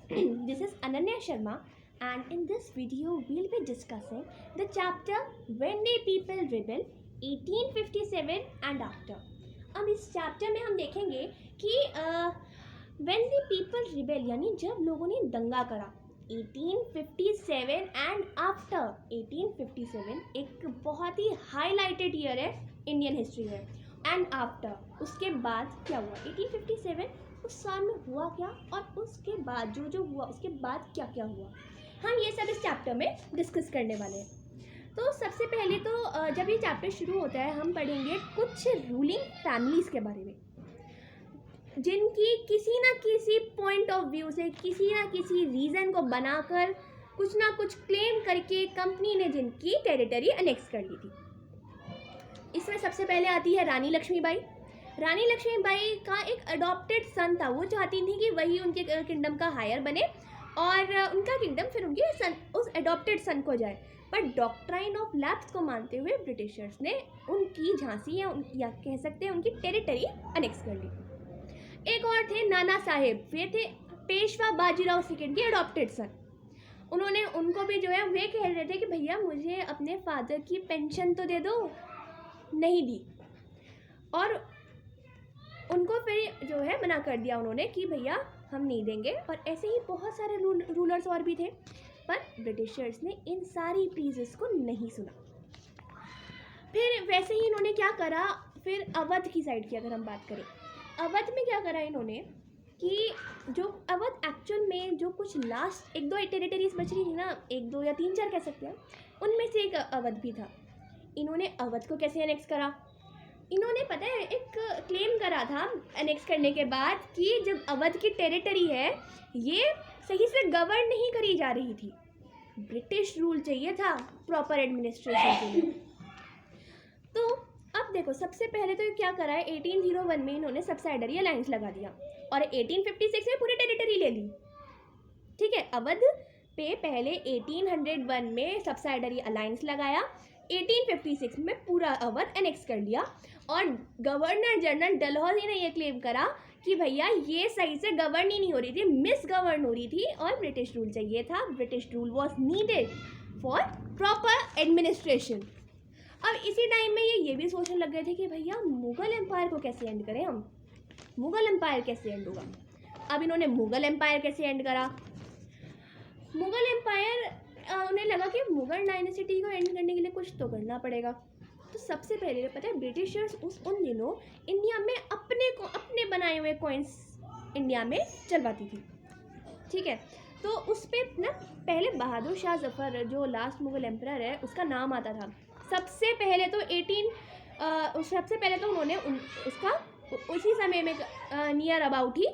This is Ananya Sharma, and in this video we'll be discussing the chapter When the People Rebel 1857 and After. अब इस chapter में हम देखेंगे कि When the People Rebel यानी जब लोगों ने दंगा करा 1857 एंड आफ्टर 1857 एक बहुत ही हाईलाइटेड ईयर है इंडियन हिस्ट्री में। एंड आफ्टर उसके बाद क्या हुआ 1857 उस साल में हुआ क्या, और उसके बाद जो हुआ उसके बाद क्या क्या हुआ, हम ये सब इस चैप्टर में डिस्कस करने वाले हैं। तो सबसे पहले तो जब ये चैप्टर शुरू होता है हम पढ़ेंगे कुछ रूलिंग फैमिलीज़ के बारे में जिनकी किसी ना किसी पॉइंट ऑफ व्यू से किसी ना किसी रीज़न को बनाकर कुछ ना कुछ क्लेम करके कंपनी ने जिनकी टेरिटरी अनेक्स कर ली थी। इसमें सबसे पहले आती है रानी लक्ष्मीबाई। रानी लक्ष्मीबाई का एक अडॉप्टेड सन था, वो चाहती थी कि वही उनके किंगडम का हायर बने और उनका किंगडम फिर उनके सन उस अडॉप्टेड सन को जाए। पर डॉक्ट्राइन ऑफ लैप्स को मानते हुए ब्रिटिशर्स ने उनकी झांसी या कह सकते हैं उनकी टेरिटरी अनेक्स कर ली। एक और थे नाना साहेब, वे थे पेशवा बाजीराव सेकंड के अडॉप्टेड सन। उन्होंने उनको भी जो है वे कह रहे थे कि भैया मुझे अपने फादर की पेंशन तो दे दो, नहीं दी, और उनको फिर जो है मना कर दिया उन्होंने कि भैया हम नहीं देंगे। और ऐसे ही बहुत सारे रूलर्स और भी थे, पर ब्रिटिशर्स ने इन सारी प्लीजेस को नहीं सुना। फिर वैसे ही इन्होंने क्या करा, फिर अवध की साइड की अगर हम बात करें, अवध में क्या करा इन्होंने कि जो अवध एक्चुअल में जो कुछ लास्ट एक दो टेरिटरीज बच रही थी ना, एक दो या तीन चार कह सकते हैं, उनमें से एक अवध भी था। इन्होंने अवध को कैसे अनेक्स करा, इन्होंने पता है एक क्लेम करा था अनेक्स करने के बाद कि जब अवध की टेरिटरी है ये सही से गवर्न नहीं करी जा रही थी, ब्रिटिश रूल चाहिए था प्रॉपर एडमिनिस्ट्रेशन के लिए। तो अब देखो सबसे पहले तो क्या करा है, 1801 में इन्होंने सब्सिडारी अलायंस लगा दिया और 1856 में पूरी टेरिटरी ले ली। ठीक है, अवध पे पहले 1801 में सब्सिडारी अलायंस लगाया, 1856 में पूरा अवध एनेक्स कर लिया। और गवर्नर जनरल डलहौजी ने यह क्लेम करा कि भैया ये सही से गवर्न ही नहीं हो रही थी, मिस गवर्न हो रही थी और ब्रिटिश रूल चाहिए था, British rule was needed for proper administration. अब इसी टाइम में ये भी सोचने लग गए थे कि भैया मुगल एम्पायर को कैसे एंड करें हम, मुगल एम्पायर कैसे एंड होगा। अब इन्होंने मुगल एम्पायर कैसे एंड करा, मुगल एम्पायर उन्हें लगा कि मुगल डायनेसिटी को एंड करने के लिए कुछ तो करना पड़ेगा। तो सबसे पहले पता है ब्रिटिशर्स उन दिनों इंडिया में अपने बनाए हुए कॉइन्स इंडिया में चलवाती थी। ठीक है, तो उस पर ना पहले बहादुर शाह जफ़र जो लास्ट मुगल एम्परर है उसका नाम आता था। सबसे पहले तो उन्होंने उसका उसी समय में नियर अबाउट ही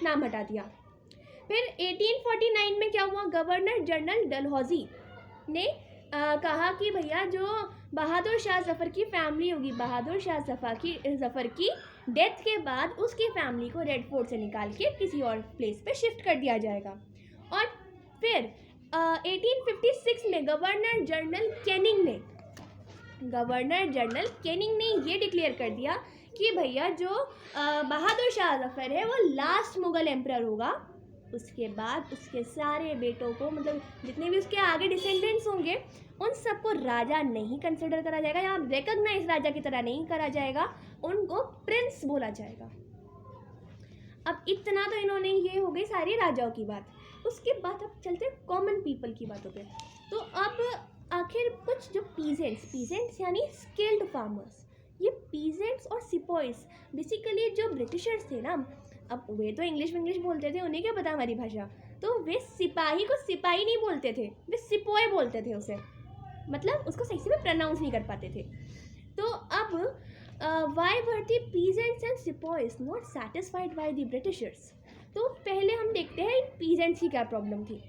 नाम हटा दिया। फिर 1849 में क्या हुआ, गवर्नर जनरल डलहौजी ने कहा कि भैया जो बहादुर शाह जफ़र की फैमिली होगी, बहादुर शाह जफ़र की डेथ के बाद उसकी फैमिली को रेड फोर्ट से निकाल के किसी और प्लेस पे शिफ्ट कर दिया जाएगा। और फिर 1856 में गवर्नर जनरल कैनिंग ने ये डिक्लेयर कर दिया कि भैया जो बहादुर शाह जफ़र है वो लास्ट मुगल एम्परर होगा। उसके बाद उसके सारे बेटों को, मतलब जितने भी उसके आगे डिसेंडेंट्स होंगे उन सबको राजा नहीं कंसिडर करा जाएगा, या रिकॉग्नाइज राजा की तरह नहीं करा जाएगा, उनको प्रिंस बोला जाएगा। अब इतना तो इन्होंने, ये हो गई सारी राजाओं की बात। उसके बाद अब चलते कॉमन पीपल की बातों पे। तो अब आखिर कुछ जो पीजेंट्स यानी स्किल्ड फार्मर्स, ये पीजेंट्स और सिपॉइस बेसिकली जो ब्रिटिशर्स थे ना, अब वे तो इंग्लिश बोलते थे, उन्हें क्या पता हमारी भाषा, तो वे सिपाही को सिपाही नहीं बोलते थे, वे सिपॉय बोलते थे उसे, मतलब उसको सही से प्रोनाउंस नहीं कर पाते थे। तो अब why were the peasants and sepoys not satisfied by the Britishers. तो पहले हम देखते हैं इन पीजेंट्स की क्या प्रॉब्लम थी।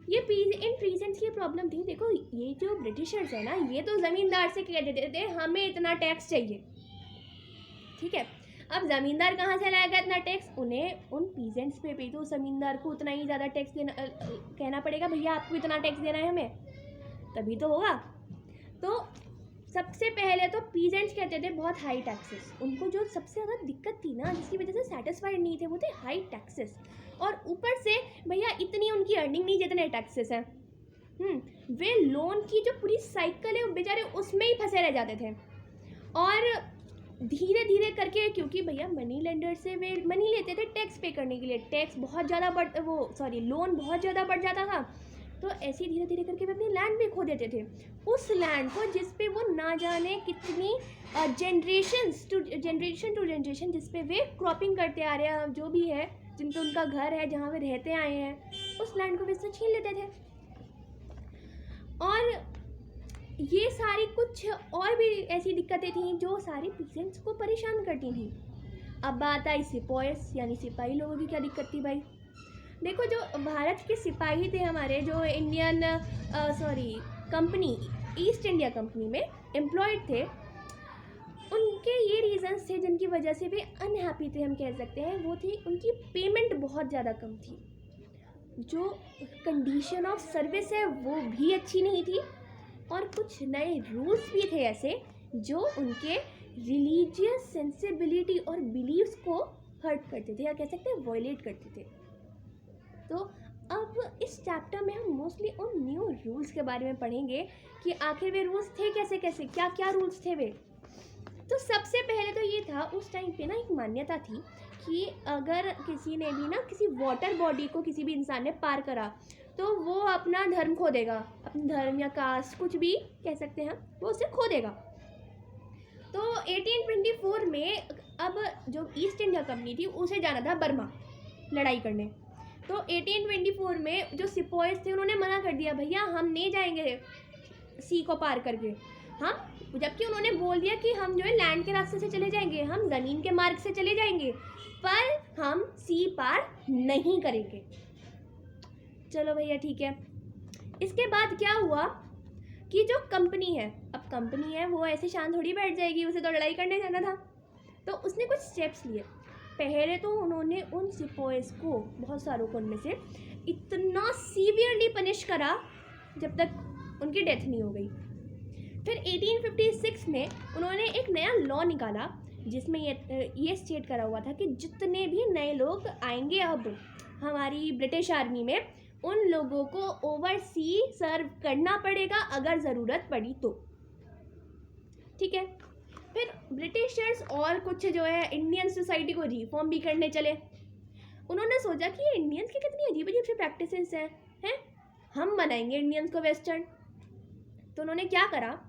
इन पीजेंट्स की प्रॉब्लम थी, देखो ये जो ब्रिटिशर्स है ना, ये तो ज़मींदार से कह देते थे हमें इतना टैक्स चाहिए। ठीक है, अब ज़मींदार कहाँ से लाएगा इतना टैक्स, उन्हें उन पीजेंट्स पे भी तो ज़मींदार को उतना ही ज़्यादा टैक्स देना, कहना पड़ेगा भैया आपको इतना टैक्स देना है हमें, तभी तो होगा। तो सबसे पहले तो पीजेंट्स कहते थे बहुत हाई टैक्सेस, उनको जो सबसे ज़्यादा दिक्कत थी ना जिसकी वजह से सेटिस्फाइड नहीं थे वो थे हाई टैक्सेस। और ऊपर से भैया इतनी उनकी अर्निंग नहीं जितने टैक्सेस हैं। वे लोन की जो पूरी साइकिल है वो बेचारे उसमें ही फंसे रह जाते थे। और धीरे धीरे करके, क्योंकि भैया मनी लेंडर से वे मनी लेते थे टैक्स पे करने के लिए, टैक्स बहुत ज़्यादा लोन बहुत ज़्यादा बढ़ जाता था, तो ऐसे ही धीरे धीरे करके वे अपनी लैंड भी खो देते थे। उस लैंड को जिस पे वो ना जाने कितनी जनरेशन टू जनरेशन जिस पे वे क्रॉपिंग करते आ रहे हैं, जो भी है जिन पे उनका घर है, जहाँ वे रहते आए हैं, उस लैंड को वे से छीन लेते थे। और ये सारी कुछ और भी ऐसी दिक्कतें थीं जो सारी पीसेंट्स को परेशान करती थी। अब बात आई सिपाहीस यानी सिपाही लोगों की क्या दिक्कत थी भाई। देखो, जो भारत के सिपाही थे हमारे, जो Indian company east India company में एम्प्लॉयड थे, उनके ये रीज़न्स थे जिनकी वजह से वे अनहैप्पी थे, हम कह सकते हैं। वो थी उनकी पेमेंट बहुत ज़्यादा कम थी, जो कंडीशन ऑफ सर्विस है वो भी अच्छी नहीं थी, और कुछ नए रूल्स भी थे ऐसे जो उनके रिलीजियस सेंसिबिलिटी और बिलीव्स को हर्ट करते थे, या कह सकते हैं वॉयलेट करते थे। तो अब इस चैप्टर में हम मोस्टली उन न्यू रूल्स के बारे में पढ़ेंगे कि आखिर वे रूल्स थे कैसे कैसे, क्या क्या रूल्स थे वे। तो सबसे पहले तो ये था, उस टाइम पे ना एक मान्यता थी कि अगर किसी ने भी ना किसी वाटर बॉडी को किसी भी इंसान ने पार करा तो वो अपना धर्म खो देगा, अपना धर्म या कास्ट कुछ भी कह सकते हैं, वो उसे खो देगा। तो 1824 में अब जो ईस्ट इंडिया कंपनी थी उसे जाना था बर्मा लड़ाई करने। तो 1824 में जो सिपाहीस थे उन्होंने मना कर दिया, भैया हम नहीं जाएंगे सी को पार करके, हम, जबकि उन्होंने बोल दिया कि हम जो है लैंड के रास्ते से चले जाएंगे, हम ज़मीन के मार्ग से चले जाएंगे, पर हम सी पार नहीं करेंगे। चलो भैया ठीक है। इसके बाद क्या हुआ कि जो कंपनी है, अब कंपनी है वो ऐसे शांत थोड़ी बैठ जाएगी, उसे तो लड़ाई करने जाना था। तो उसने कुछ स्टेप्स लिए। पहले तो उन्होंने उन सिपाहीस को, बहुत सारों को उनमें से, इतना सीवियरली पनिश करा जब तक उनकी डेथ नहीं हो गई। फिर 1856 में उन्होंने एक नया लॉ निकाला जिसमें ये स्टेट करा हुआ था कि जितने भी नए लोग आएंगे अब हमारी ब्रिटिश आर्मी में, उन लोगों को ओवरसी सर्व करना पड़ेगा अगर ज़रूरत पड़ी तो। ठीक है। फिर ब्रिटिशर्स और कुछ जो है इंडियन सोसाइटी को रिफॉर्म भी करने चले। उन्होंने सोचा कि ये इंडियंस की कितनी अजीब अजीब सी प्रैक्टिसेस हैं, हम बनाएंगे इंडियंस को वेस्टर्न। तो उन्होंने क्या करा,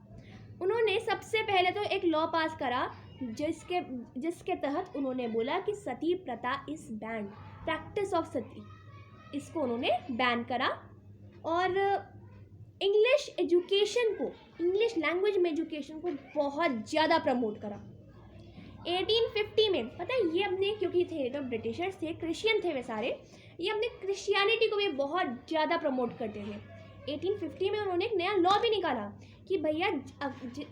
उन्होंने सबसे पहले तो एक लॉ पास करा जिसके तहत उन्होंने बोला कि सती प्रथा इज बैन, प्रैक्टिस ऑफ सती, इसको उन्होंने बैन करा। और इंग्लिश एजुकेशन को, इंग्लिश लैंग्वेज में एजुकेशन को बहुत ज़्यादा प्रमोट करा। 1850 में, पता है, ये अपने, क्योंकि थे तो ब्रिटिशर्स थे, क्रिश्चियन थे वे सारे, ये अपने क्रिश्चियनिटी को भी बहुत ज़्यादा प्रमोट करते थे। 1850 में उन्होंने एक नया लॉ भी निकाला कि भैया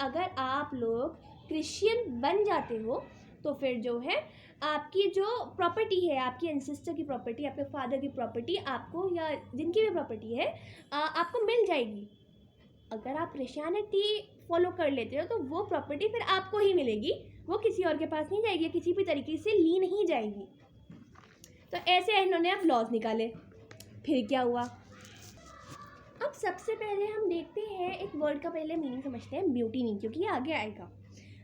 अगर आप लोग क्रिश्चियन बन जाते हो तो फिर जो है आपकी जो प्रॉपर्टी है, आपकी एंसेस्टर की प्रॉपर्टी, आपके फादर की प्रॉपर्टी, आपको या जिनकी भी प्रॉपर्टी है आपको मिल जाएगी। अगर आप क्रिश्चियनिटी फॉलो कर लेते हो तो वो प्रॉपर्टी फिर आपको ही मिलेगी, वो किसी और के पास नहीं जाएगी, किसी भी तरीके से ली नहीं जाएगी। तो ऐसे इन्होंने अब लॉज निकाले। फिर क्या हुआ, अब सबसे पहले हम देखते हैं, एक वर्ड का पहले मीनिंग समझते हैं, म्यूटिनी, क्योंकि ये आगे आएगा।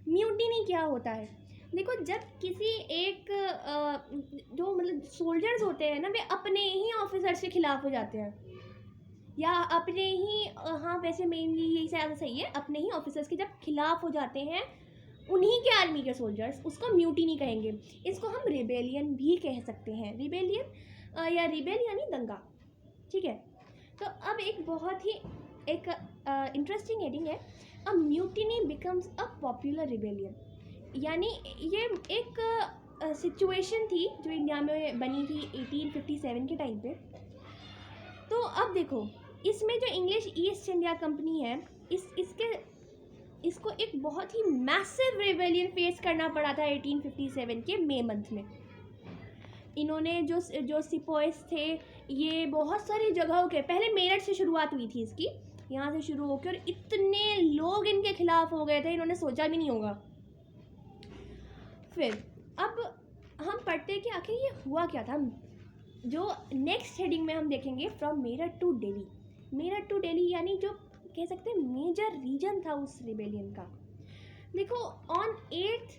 म्यूटिनी क्या होता है? देखो, जब किसी एक जो मतलब सोल्जर्स होते हैं ना, वे अपने ही ऑफिसर के खिलाफ हो जाते हैं, या अपने ही, हाँ वैसे मेनली यही ज़्यादा सही है, अपने ही ऑफिसर्स के जब खिलाफ हो जाते हैं उन्हीं के आर्मी के सोल्जर्स, उसको म्यूटिनी कहेंगे। इसको हम रिबेलियन भी कह सकते हैं, रिबेलियन या रिबेल यानी दंगा। ठीक है। तो अब एक बहुत ही एक इंटरेस्टिंग हेडिंग है, a mutiny becomes a popular rebellion. यानी ये एक सिचुएशन थी जो इंडिया में बनी थी 1857 के टाइम पे। तो अब देखो, इसमें जो इंग्लिश ईस्ट इंडिया कंपनी है, इसको एक बहुत ही मैसिव रिबेलियन फेस करना पड़ा था 1857 के मई मंथ में। इन्होंने जो सिपाहीस थे, ये बहुत सारी जगहों के, पहले मेरठ से शुरुआत हुई थी इसकी, यहाँ से शुरू होकर, और इतने लोग इनके खिलाफ हो गए थे, इन्होंने सोचा भी नहीं होगा। फिर अब हम पढ़ते कि आखिर ये हुआ क्या था। जो नेक्स्ट हेडिंग में हम देखेंगे from Meerut to Delhi. Meerut to Delhi यानी जो कह सकते हैं मेजर रीजन था उस रिबेलियन का। देखो, on 8th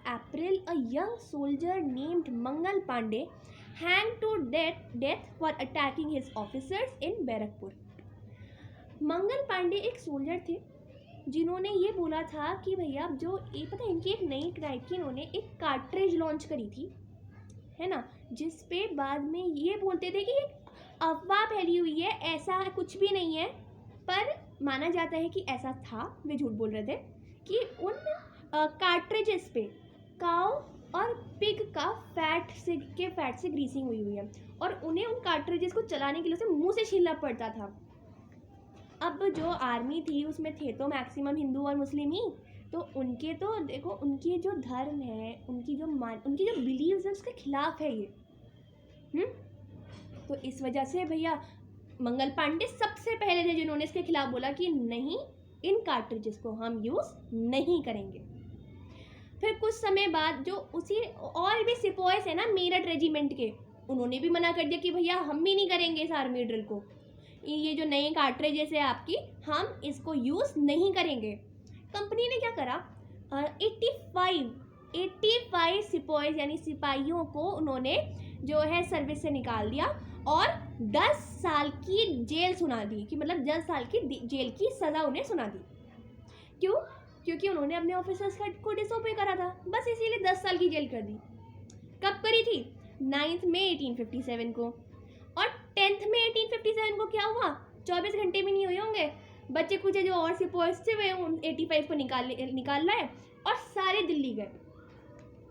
April a young soldier named Mangal Pandey hanged to death for attacking his officers in Barrackpore. Mangal Pandey एक सोल्जर थे जिन्होंने ये बोला था कि भैया जो ये पता है, इनकी एक नई टाइप की इन्होंने एक कार्ट्रिज लॉन्च करी थी, है ना, जिस पे बाद में ये बोलते थे कि अफवाह फैली हुई है, ऐसा कुछ भी नहीं है, पर माना जाता है कि ऐसा था, वे झूठ बोल रहे थे, कि उन कार्ट्रिजेस पे काऊ और पिग का फैट से ग्रीसिंग हुई है, और उन्हें उन कार्ट्रिजेस को चलाने के लिए उसे मुंह से छीलना पड़ता था। अब जो आर्मी थी उसमें थे तो मैक्सिमम हिंदू और मुस्लिम ही, तो उनके तो देखो, उनके जो धर्म है, उनकी जो बिलीव्स है, उसके खिलाफ है ये। तो इस वजह से भैया मंगल पांडे सबसे पहले थे जिन्होंने इसके खिलाफ बोला कि नहीं, इन कार्ट्रिजेस को हम यूज़ नहीं करेंगे। फिर कुछ समय बाद जो उसी और भी सिपॉयज है ना मेरठ रेजिमेंट के, उन्होंने भी मना कर दिया कि भैया हम भी नहीं करेंगे इस आर्मी ड्रिल को, ये जो नए कार्ट्रिजेस है आपकी, हम इसको यूज़ नहीं करेंगे। कंपनी ने क्या करा, 85 सिपॉयज यानी सिपाहियों को उन्होंने जो है सर्विस से निकाल दिया और 10 साल की जेल सुना दी, कि मतलब 10 साल की जेल की सज़ा उन्हें सुना दी। क्यों? क्योंकि उन्होंने अपने ऑफिसर्स को डिसोबे करा था, बस इसीलिए 10 साल की जेल कर दी। कब करी थी? 9 मई 1857 को। और 10 मई 1857 को क्या हुआ? 24 घंटे भी नहीं हुए होंगे, बच्चे कुछ जो और सिपॉयज थे वे उन 85 को निकाल लाए और सारे दिल्ली गए।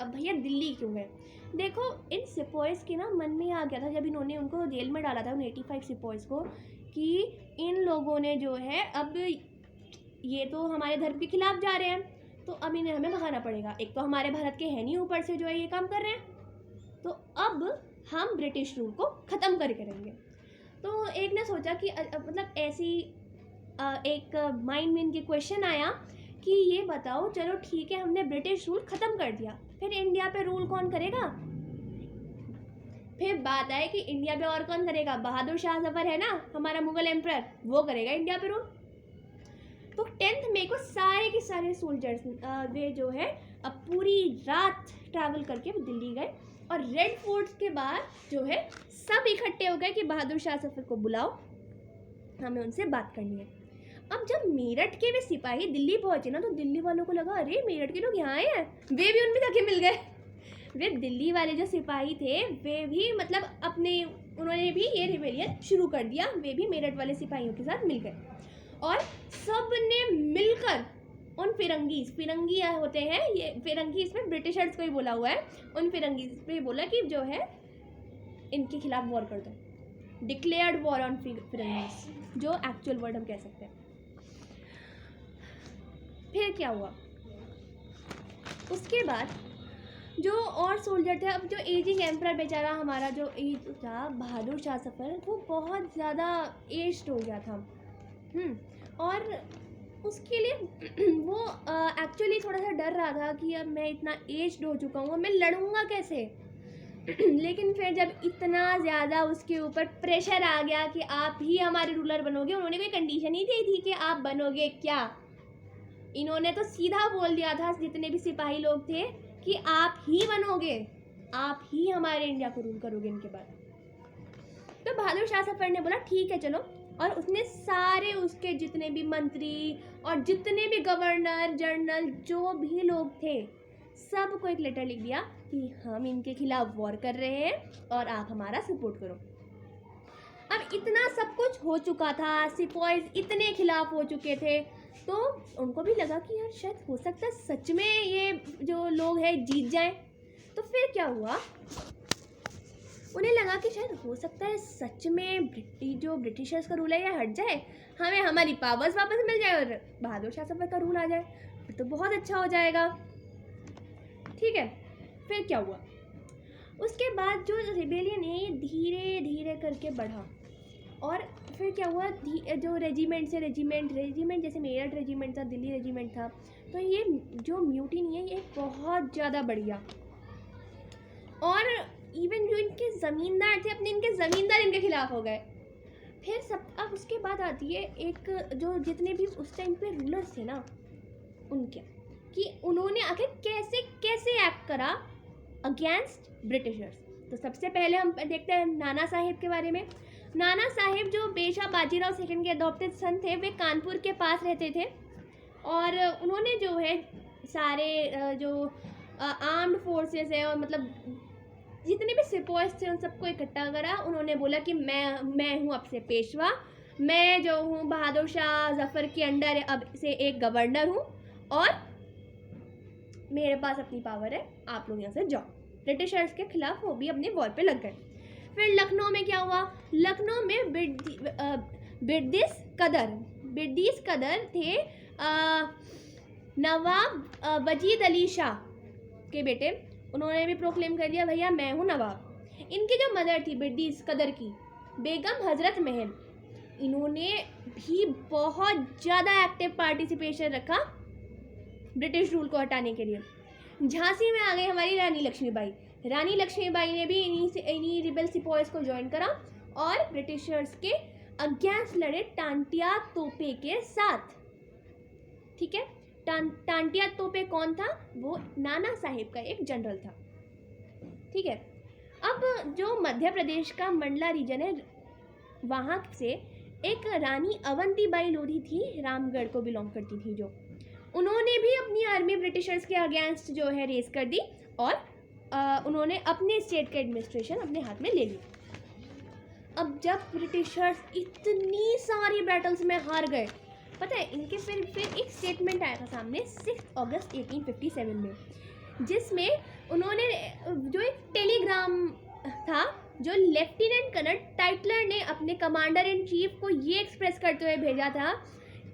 अब भैया दिल्ली क्यों गए? देखो, इन सिपॉयज के ना मन में आ गया था जब इन्होंने उनको जेल में डाला था, उन 85 सिपॉयज को, कि इन लोगों ने जो है अब ये तो हमारे धर्म के खिलाफ जा रहे हैं, तो अब इन्हें हमें भगाना पड़ेगा। एक तो हमारे भारत के हैं नहीं, ऊपर से जो है ये काम कर रहे हैं, तो अब हम ब्रिटिश रूल को ख़त्म करेंगे। तो एक ने सोचा कि मतलब ऐसी एक माइंड में इनके क्वेश्चन आया कि ये बताओ, चलो ठीक है हमने ब्रिटिश रूल ख़त्म कर दिया, फिर इंडिया पे रूल कौन करेगा? फिर बात आए कि इंडिया पे और कौन करेगा? बहादुर शाह जफर है ना हमारा मुगल एम्परर, वो करेगा इंडिया पे रूल। तो 10 मई को सारे के सारे सोल्जर्स वे जो है अब पूरी रात ट्रैवल करके दिल्ली गए, और रेड फोर्ट के बाद जो है सब इकट्ठे हो गए कि बहादुर शाह जफर को बुलाओ, हमें उनसे बात करनी है। अब जब मेरठ के वे सिपाही दिल्ली पहुंचे ना, तो दिल्ली वालों को लगा अरे मेरठ के लोग यहाँ आए हैं, वे भी उनमें जाके मिल गए। वे दिल्ली वाले जो सिपाही थे वे भी मतलब उन्होंने भी ये रिबेलियन शुरू कर दिया, वे भी मेरठ वाले सिपाहियों के साथ मिल गए, और सब ने मिलकर उन फिरंगी होते हैं, ये फिरंगी इसमें ब्रिटिशर्स को ही बोला हुआ है, उन फिरंगी पे बोला कि जो है इनके खिलाफ वॉर कर दो, डिक्लेयर्ड वॉर ऑन फिरंगीज, जो एक्चुअल वर्ड हम कह सकते हैं। फिर क्या हुआ? उसके बाद जो और सोल्जर थे, अब जो एजिंग एम्परर बेचारा हमारा जो एज था बहादुर शाह जफर, वो बहुत ज़्यादा एज्ड हो गया था, और उसके लिए वो एक्चुअली थोड़ा सा डर रहा था कि अब मैं इतना एज्ड हो चुका हूँ, मैं लड़ूंगा कैसे। लेकिन फिर जब इतना ज़्यादा उसके ऊपर प्रेशर आ गया कि आप ही हमारे रूलर बनोगे, उन्होंने कोई कंडीशन ही दी थी कि आप बनोगे क्या, इन्होंने तो सीधा बोल दिया था जितने भी सिपाही लोग थे कि आप ही बनोगे, आप ही हमारे इंडिया को रूल करोगे इनके बाद। तो बहादुर शाह जफर ने बोला ठीक है चलो, और उसने सारे उसके जितने भी मंत्री और जितने भी गवर्नर जनरल जो भी लोग थे सबको एक लेटर लिख दिया कि हम इनके खिलाफ वॉर कर रहे हैं और आप हमारा सपोर्ट करो। अब इतना सब कुछ हो चुका था, सिपॉयज इतने खिलाफ हो चुके थे, तो उनको भी लगा कि यार शायद हो सकता है सच में ये जो लोग हैं जीत जाएं। तो फिर क्या हुआ, उन्हें लगा कि शायद हो सकता है सच में जो ब्रिटिशर्स का रूल है ये हट जाए, हमें हमारी पावर्स वापस मिल जाए और बहादुर शाह जफर का रूल आ जाए, फिर तो बहुत अच्छा हो जाएगा। ठीक है, फिर क्या हुआ? उसके बाद जो रिबेलियन है ये धीरे धीरे करके बढ़ा, और फिर क्या हुआ, जो रेजिमेंट से रेजिमेंट जैसे मेरठ रेजिमेंट था, दिल्ली रेजिमेंट था, तो ये जो म्यूटिनी है ये बहुत ज़्यादा बढ़ गया। और इवन जो इनके ज़मींदार थे, अपने इनके ज़मींदार इनके खिलाफ हो गए। फिर सब, अब उसके बाद आती है एक, जो जितने भी उस टाइम पे रूलर्स थे ना उनके, कि उन्होंने आखिर कैसे कैसे एक्ट करा अगेंस्ट ब्रिटिशर्स। तो सबसे पहले हम देखते हैं नाना साहिब के बारे में। नाना साहिब जो पेशवा बाजीराव सेकंड के अडॉप्टेड सन थे, वे कानपुर के पास रहते थे और उन्होंने जो है सारे जो आर्म्ड फोर्सेस है और मतलब जितने भी सिपाही थे उन सबको इकट्ठा करा। उन्होंने बोला कि मैं हूँ अब से पेशवा, मैं जो हूँ बहादुर शाह जफ़र के अंडर अब से एक गवर्नर हूँ और मेरे पास अपनी पावर है, आप लोग यहाँ से जाओ। ब्रिटिशर्स के खिलाफ वो भी अपने वॉर पे लग गए। फिर लखनऊ में क्या हुआ, लखनऊ में बिरदिस कदर थे, नवाब वजीद अली शाह के बेटे। उन्होंने भी प्रोक्लेम कर दिया भैया मैं हूँ नवाब। इनकी जो मदर थी बिरदिस कदर की, बेगम हजरत महल, इन्होंने भी बहुत ज़्यादा एक्टिव पार्टिसिपेशन रखा ब्रिटिश रूल को हटाने के लिए। झांसी में आ गई हमारी रानी लक्ष्मीबाई। रानी लक्ष्मीबाई ने भी इन्हीं रिबेल सिपाहीज को ज्वाइन करा और ब्रिटिशर्स के अगेंस्ट लड़े टांटिया तोपे के साथ। ठीक है, टांटिया तोपे कौन था, वो नाना साहिब का एक जनरल था। ठीक है, अब जो मध्य प्रदेश का मंडला रीजन है, वहाँ से एक रानी अवंतीबाई लोधी थी, रामगढ़ को बिलोंग करती थी, जो उन्होंने भी अपनी आर्मी ब्रिटिशर्स के अगेंस्ट जो है रेस कर दी और उन्होंने अपने स्टेट का एडमिनिस्ट्रेशन अपने हाथ में ले ली। अब जब ब्रिटिशर्स इतनी सारी बैटल्स में हार गए, पता है इनके फिर एक स्टेटमेंट आया था सामने 6 अगस्त 1857 में, जिसमें उन्होंने जो एक टेलीग्राम था जो लेफ्टिनेंट कर्नल टाइटलर ने अपने कमांडर इन चीफ को ये एक्सप्रेस करते हुए भेजा था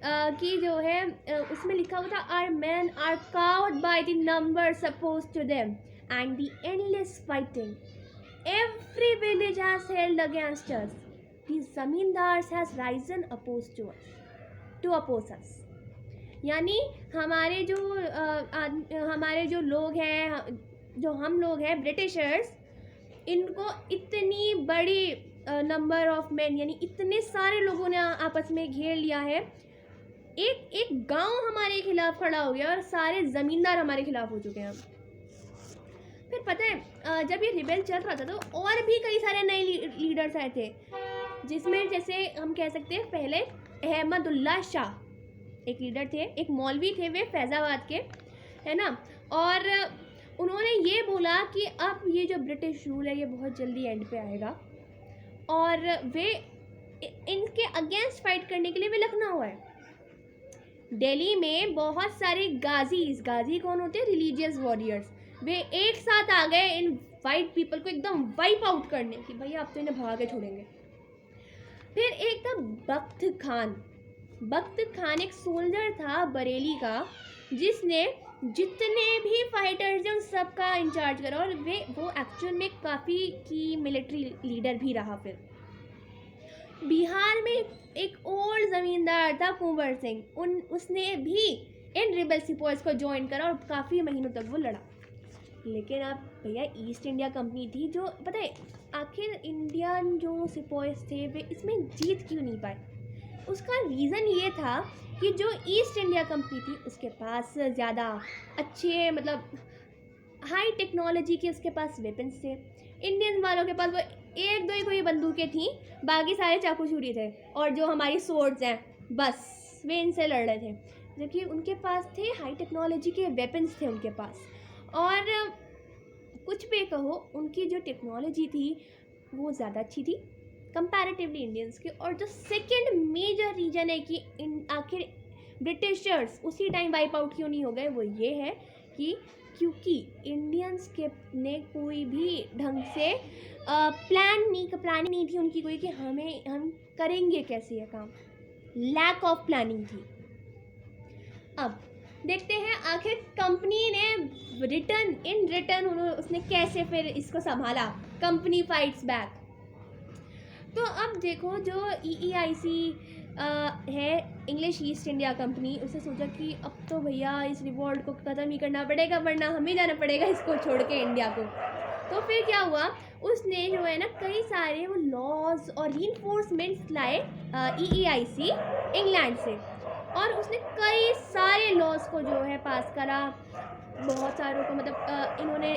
कि जो है उसमें लिखा हुआ था, our man are cowed by the number suppose to them and the endless fighting every village has held against us, the zamindars has risen oppose to oppose us. यानी हमारे जो लोग हैं, जो हम लोग हैं ब्रिटिशर्स, इनको इतनी बड़ी नंबर ऑफ मैन, यानी इतने सारे लोगों ने आपस में घेर लिया है। एक गांव हमारे खिलाफ खड़ा हो गया और सारे ज़मींदार हमारे खिलाफ हो चुके हैं। फिर पता है जब ये रिबेल चल रहा था तो और भी कई सारे नए लीडर्स आए थे, जिसमें जैसे हम कह सकते हैं पहले अहमदुल्ला शाह एक लीडर थे, एक मौलवी थे, वे फैज़ाबाद के, है ना। और उन्होंने ये बोला कि अब ये जो ब्रिटिश रूल है ये बहुत जल्दी एंड पे आएगा और वे इनके अगेंस्ट फाइट करने के लिए वे लखनऊ आए। दिल्ली में बहुत सारे गाजी कौन होते हैं, रिलीजियस वॉरियर्स, वे एक साथ आ गए इन वाइट पीपल को एकदम वाइप आउट करने की, भैया आप तो इन्हें भगा के छोड़ेंगे। फिर एक था बख्त खान एक सोल्जर था बरेली का, जिसने जितने भी फाइटर्स हैं उन सब का इंचार्ज करा और वो एक्चुअल में काफ़ी की मिलिट्री लीडर भी रहा। फिर बिहार में एक ओल्ड ज़मींदार था कुंवर सिंह, उसने भी इन रिबेल सिपाहीज को ज्वाइन करा और काफ़ी महीनों तक वो लड़ा। लेकिन अब भैया ईस्ट इंडिया कंपनी थी, जो पता है आखिर इंडियन जो सिपाहीज थे वे इसमें जीत क्यों नहीं पाए। उसका रीज़न ये था कि जो ईस्ट इंडिया कंपनी थी उसके पास ज़्यादा अच्छे मतलब हाई टेक्नोलॉजी के उसके पास वेपन्स थे। इंडियन वालों के पास वो एक दो ही कोई बंदूकें थी, बाकी सारे चाकू छुरी थे और जो हमारी सोर्ड्स हैं बस वे इनसे लड़ रहे थे, जबकि उनके पास थे हाई टेक्नोलॉजी के वेपन्स थे उनके पास। और कुछ भी कहो, उनकी जो टेक्नोलॉजी थी वो ज़्यादा अच्छी थी कंपैरेटिवली इंडियंस के। और जो सेकंड मेजर रीज़न है कि आखिर ब्रिटिशर्स उसी टाइम वाइप आउट क्यों नहीं हो गए, वो ये है कि क्योंकि इंडियंस के ने कोई भी ढंग से प्लानिंग नहीं थी उनकी कोई, कि हम करेंगे कैसे ये काम, लैक ऑफ प्लानिंग थी। अब देखते हैं आखिर कंपनी ने रिटर्न उसने कैसे फिर इसको संभाला। Company fights back. तो अब देखो जो EEIC है, इंग्लिश ईस्ट इंडिया कंपनी, उसने सोचा कि अब तो भैया इस रिवॉर्ड को ख़त्म ही करना पड़ेगा, वरना हमें जाना पड़ेगा इसको छोड़ के इंडिया को। तो फिर क्या हुआ, उसने जो है ना कई सारे वो लॉज और रीइंफोर्समेंट्स लाए EEIC इंग्लैंड से, और उसने कई सारे लॉज को जो है पास करा, बहुत सारों को, मतलब इन्होंने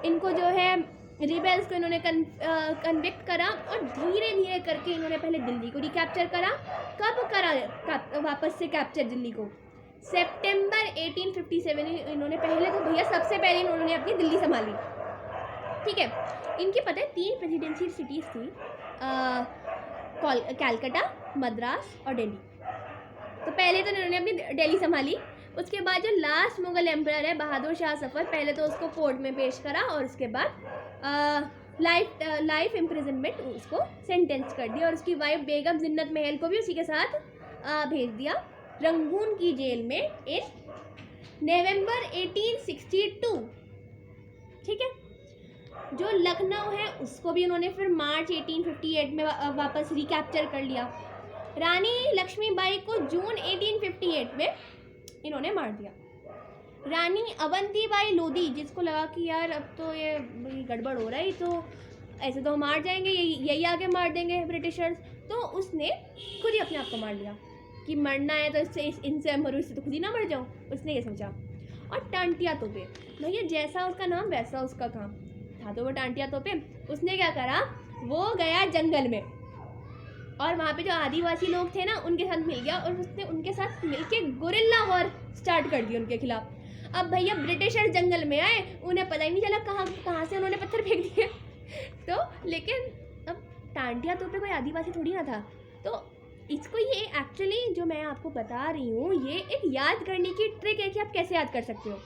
इनको जो है रिबेल्स को इन्होंने कन्विक्ट करा, और धीरे धीरे करके इन्होंने पहले दिल्ली को रिकैप्चर करा। कब करा वापस से कैप्चर दिल्ली को? सितंबर 1857 इन्होंने पहले, तो भैया सबसे पहले इन्होंने अपनी दिल्ली संभाली, ठीक है। इनकी पता है 3 प्रेसिडेंशियल सिटीज़ थी, कलकत्ता, मद्रास और दिल्ली। तो पहले तो इन्होंने अपनी दिल्ली संभाली। उसके बाद जो लास्ट मुगल एम्परर है बहादुर शाह जफर, पहले तो उसको कोर्ट में पेश करा, और उसके बाद लाइफ इम्प्रिजनमेंट उसको सेंटेंस कर दिया, और उसकी वाइफ बेगम जिन्नत महल को भी उसी के साथ भेज दिया रंगून की जेल में इन नवंबर 1862, ठीक है। जो लखनऊ है उसको भी उन्होंने फिर मार्च 1858 में वापस रिकैप्चर कर लिया। रानी लक्ष्मीबाई को जून 1858 में इन्होंने मार दिया। रानी अवंतीबाई लोधी, जिसको लगा कि यार अब तो ये गड़बड़ हो रहा है, तो ऐसे तो हम मार जाएंगे, यही आगे मार देंगे ब्रिटिशर्स, तो उसने खुद ही अपने आप को मार लिया कि मरना है तो इनसे मरूँ, इससे तो खुद ही ना मर जाऊँ, उसने ये सोचा। और टांटिया तोपे, भैया जैसा उसका नाम वैसा उसका काम था, तो वो टांटिया तोपे, उसने क्या करा, वो गया जंगल में, और वहाँ पे जो आदिवासी लोग थे ना उनके साथ मिल गया, और उसने उनके साथ मिलके गुरिल्ला वॉर स्टार्ट कर दी उनके खिलाफ। अब भैया ब्रिटिशर्स जंगल में आए, उन्हें पता ही नहीं चला कहाँ से उन्होंने पत्थर फेंक दिए। तो लेकिन अब टांटिया तोपे कोई आदिवासी थोड़ी ना था, तो इसको ये एक्चुअली जो मैं आपको बता रही हूँ, ये एक याद करने की ट्रिक है कि आप कैसे याद कर सकते हो।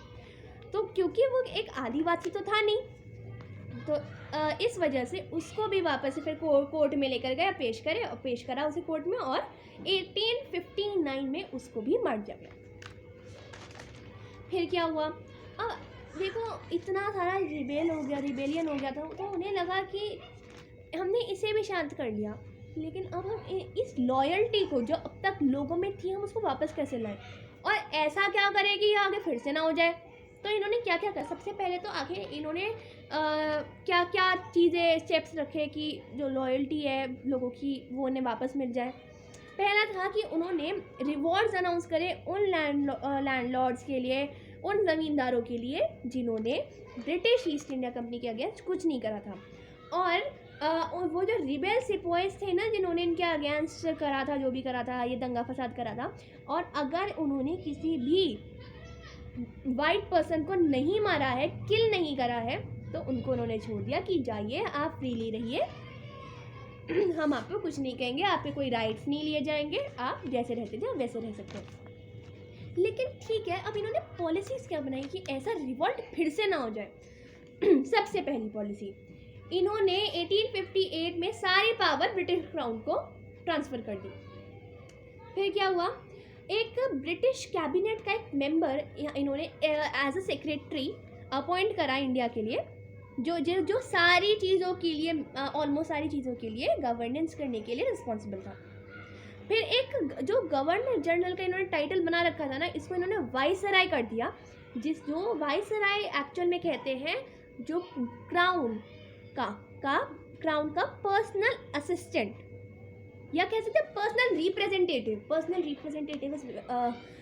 तो क्योंकि वो एक आदिवासी तो था नहीं, तो इस वजह से उसको भी वापस से फिर कोर्ट में लेकर गया, पेश करा उसे कोर्ट में, और 1859 में उसको भी मार दिया गया। फिर क्या हुआ, अब देखो इतना सारा रिबेलियन हो गया था, तो उन्हें लगा कि हमने इसे भी शांत कर लिया, लेकिन अब हम इस लॉयल्टी को जो अब तक लोगों में थी, हम उसको वापस कैसे लाएं, और ऐसा क्या करें कि आगे फिर से ना हो जाए। तो इन्होंने क्या क्या करा, सबसे पहले तो आगे इन्होंने क्या क्या चीज़ें स्टेप्स रखे कि जो लॉयल्टी है लोगों की वो उन्हें वापस मिल जाए। पहला था कि उन्होंने रिवॉर्ड्स अनाउंस करे उन लैंडलॉर्ड्स के लिए, उन ज़मींदारों के लिए जिन्होंने ब्रिटिश ईस्ट इंडिया कंपनी के अगेंस्ट कुछ नहीं करा था, और वो जो रिबेल सिपॉइज थे ना जिन्होंने इनके अगेंस्ट करा था, जो भी करा था, ये दंगा फसाद करा था, और अगर उन्होंने किसी भी वाइट पर्सन को नहीं मारा है, किल नहीं करा है, तो उनको उन्होंने छोड़ दिया कि जाइए आप फ्रीली रहिए, हम आपको कुछ नहीं कहेंगे, आप पे कोई राइट्स नहीं लिए जाएंगे, आप जैसे रहते थे वैसे रह सकते हैं। लेकिन ठीक है, अब इन्होंने पॉलिसीज़ क्या बनाई कि ऐसा रिवॉल्ट फिर से ना हो जाए। सबसे पहली पॉलिसी, इन्होंने 1858 में सारी पावर ब्रिटिश क्राउन को ट्रांसफ़र कर दी। फिर क्या हुआ, एक ब्रिटिश कैबिनेट का एक मेंबर इन्होंने एज अ सेक्रेटरी अपॉइंट करा इंडिया के लिए, जो सारी चीज़ों के लिए, ऑलमोस्ट सारी चीज़ों के लिए गवर्नेंस करने के लिए रिस्पॉन्सिबल था। फिर एक जो गवर्नर जनरल का इन्होंने टाइटल बना रखा था ना, इसको इन्होंने वाइसराय कर दिया, जो वाइसराय एक्चुअल में कहते हैं जो क्राउन का पर्सनल असिस्टेंट, या कह सकते हैं पर्सनल रिप्रेजेंटेटिव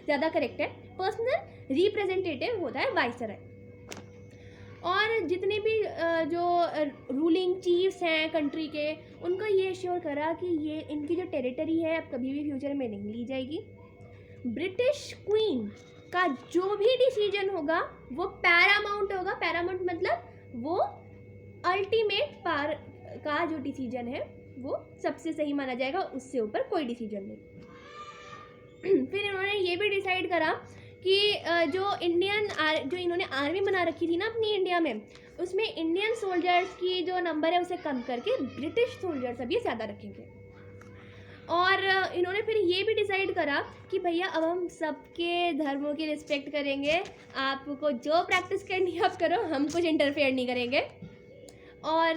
ज़्यादा करेक्ट है, पर्सनल रिप्रेजेंटेटिव होता है वाइसराय। और जितने भी जो रूलिंग चीफ्स हैं कंट्री के, उनको ये श्योर करा कि ये इनकी जो टेरिटरी है अब कभी भी फ्यूचर में नहीं ली जाएगी। ब्रिटिश क्वीन का जो भी डिसीजन होगा वो पैरामाउंट होगा, पैरामाउंट मतलब वो अल्टीमेट पार का जो डिसीजन है वो सबसे सही माना जाएगा, उससे ऊपर कोई डिसीजन नहीं। फिर इन्होंने ये भी डिसाइड करा कि जो इन्होंने आर्मी बना रखी थी ना अपनी इंडिया में, उसमें इंडियन सोल्जर्स की जो नंबर है उसे कम करके ब्रिटिश सोल्जर्स अभी ज़्यादा रखेंगे। और इन्होंने फिर ये भी डिसाइड करा कि भैया अब हम सबके धर्मों की रिस्पेक्ट करेंगे, आपको जो प्रैक्टिस करनी है आप करो, हम कुछ इंटरफेयर नहीं करेंगे। और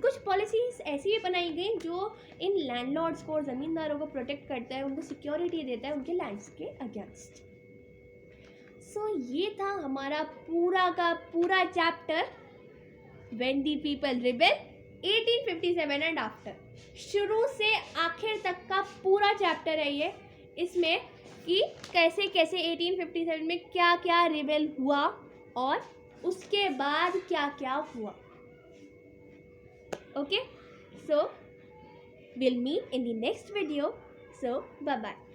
कुछ पॉलिसीज ऐसी भी बनाई गई जो इन लैंडलॉर्ड्स को और ज़मींदारों को प्रोटेक्ट करता है, उनको सिक्योरिटी देता है उनके लैंड्स के अगेंस्ट। सो ये था हमारा पूरा का पूरा chapter when the people rebel 1857 and after. शुरू से आखिर तक का पूरा चैप्टर है ये, इसमें कि कैसे कैसे 1857 में क्या क्या रिबेल हुआ और उसके बाद क्या क्या हुआ। Okay, so we'll meet in the next video. So bye bye.